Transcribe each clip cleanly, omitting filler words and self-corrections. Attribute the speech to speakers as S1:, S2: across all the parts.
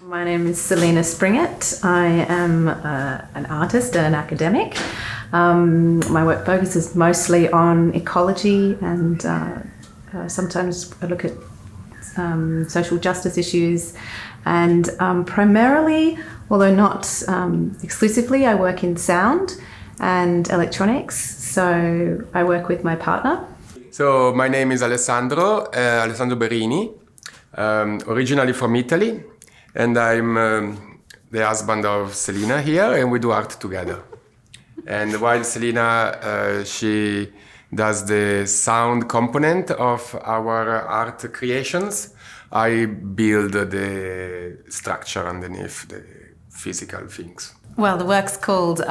S1: My name is Selina Springett. I am an artist and an academic. My work focuses mostly on ecology and sometimes I look at social justice issues, and primarily, although not exclusively, I work in sound and electronics. So I work with my partner.
S2: So my name is Alessandro, Alessandro Berini, originally from Italy, and I'm the husband of Selina here, and we do art together. And while Selina, she does the sound component of our art creations, I build the structure underneath the physical things.
S1: Well, the work's called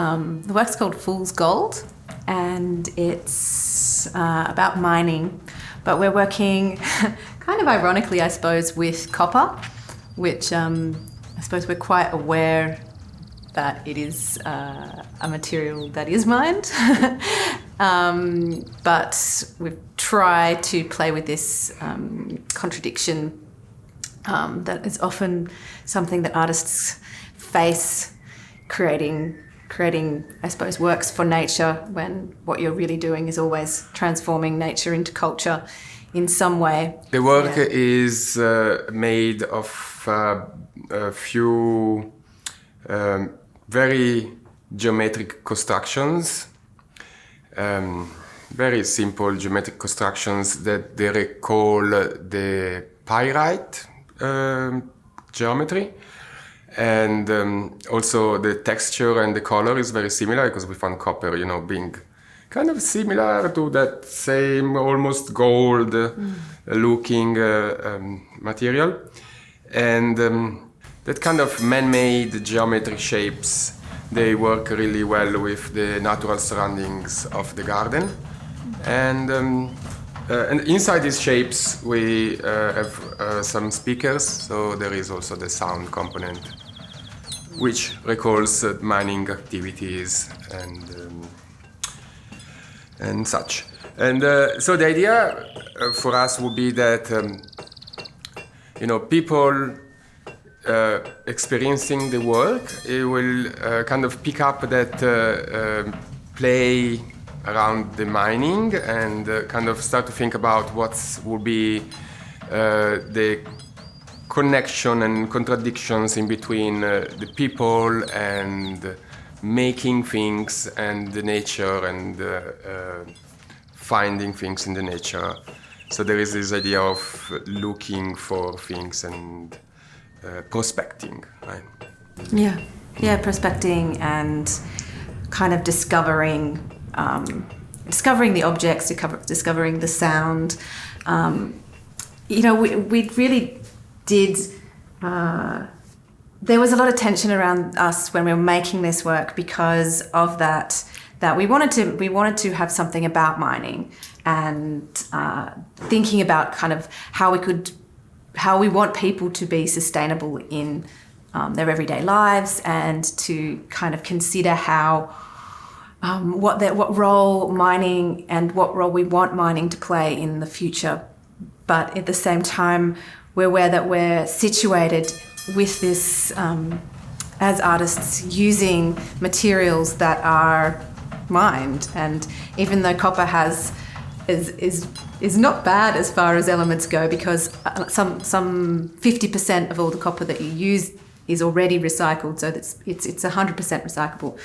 S1: Fool's Gold, and it's about mining, but we're working kind of ironically, I suppose, with copper, which I suppose we're quite aware that it is a material that is mined, but we've tried to play with this contradiction that is often something that artists face, creating, I suppose, works for nature when what you're really doing is always transforming nature into culture in some way.
S2: The work is made of a few very geometric constructions, very simple geometric constructions that they recall the pyrite geometry. And also the texture and the color is very similar because we found copper, being kind of similar to that same almost gold looking material. And that kind of man-made geometric shapes, they work really well with the natural surroundings of the garden. And inside these shapes, we have some speakers, so there is also the sound component, which recalls mining activities and such. And so the idea for us would be that people experiencing the work, it will kind of pick up that play around the mining and kind of start to think about what would be the connection and contradictions in between the people and making things and the nature and finding things in the nature. So there is this idea of looking for things and prospecting, right?
S1: Yeah, prospecting and kind of discovering the objects, discovering the sound. We really did. There was a lot of tension around us when we were making this work because of that we wanted to have something about mining and thinking about kind of how we want people to be sustainable in their everyday lives, and to kind of consider how what role mining and what role we want mining to play in the future. But at the same time, we're aware that we're situated with this as artists using materials that are mined, and even though copper is not bad as far as elements go, because some 50% of all the copper that you use is already recycled, so it's 100% recyclable.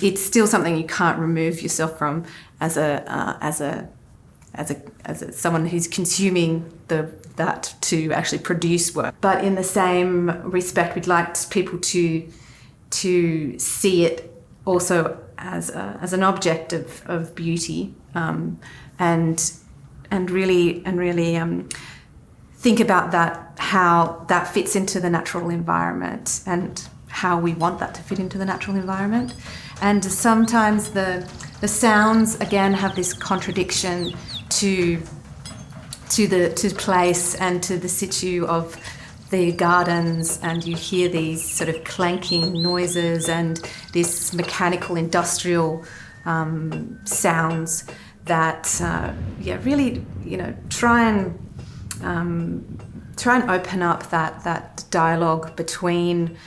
S1: It's still something you can't remove yourself from as someone who's consuming that to actually produce work. But in the same respect, we'd like people to see it also as an object of beauty, and really think about that, how that fits into the natural environment and how we want that to fit into the natural environment. And sometimes the sounds again have this contradiction to place and to the situ of the gardens, and you hear these sort of clanking noises and this mechanical industrial sounds that really try and try and open up that dialogue between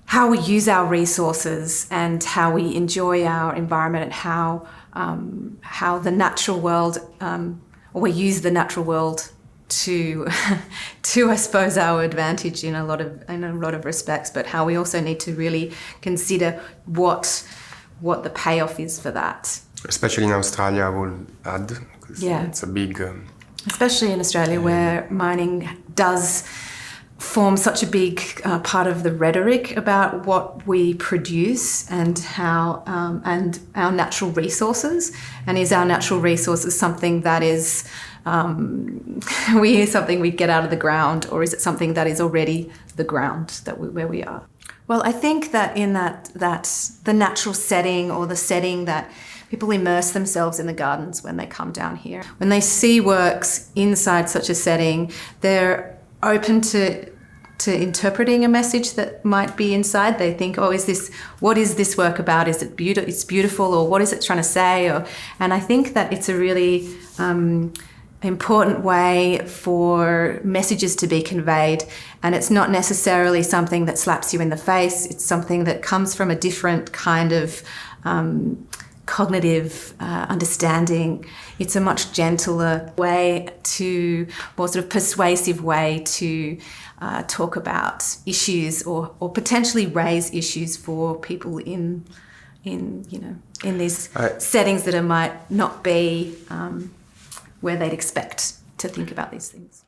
S1: how we use our resources and how we enjoy our environment, and how the natural world, or we use the natural world to I suppose our advantage in a lot of respects, but how we also need to really consider what the payoff is for that.
S2: Especially in Australia, I will add, because it's a big...
S1: especially in Australia, where mining does form such a big part of the rhetoric about what we produce and how and our natural resources. And is our natural resources something that is something we get out of the ground, or is it something that is already the ground where we are? Well, I think that in that the natural setting, or the setting that people immerse themselves in the gardens when they come down here, when they see works inside such a setting, they're open to interpreting a message that might be inside. They think, what is this work about? Is it beautiful? It's beautiful, or what is it trying to say? And I think that it's a really important way for messages to be conveyed, and it's not necessarily something that slaps you in the face. It's something that comes from a different kind of cognitive understanding. It's a much gentler way more sort of persuasive way to talk about issues, or potentially raise issues for people in these settings that might not be where they'd expect to think about these things.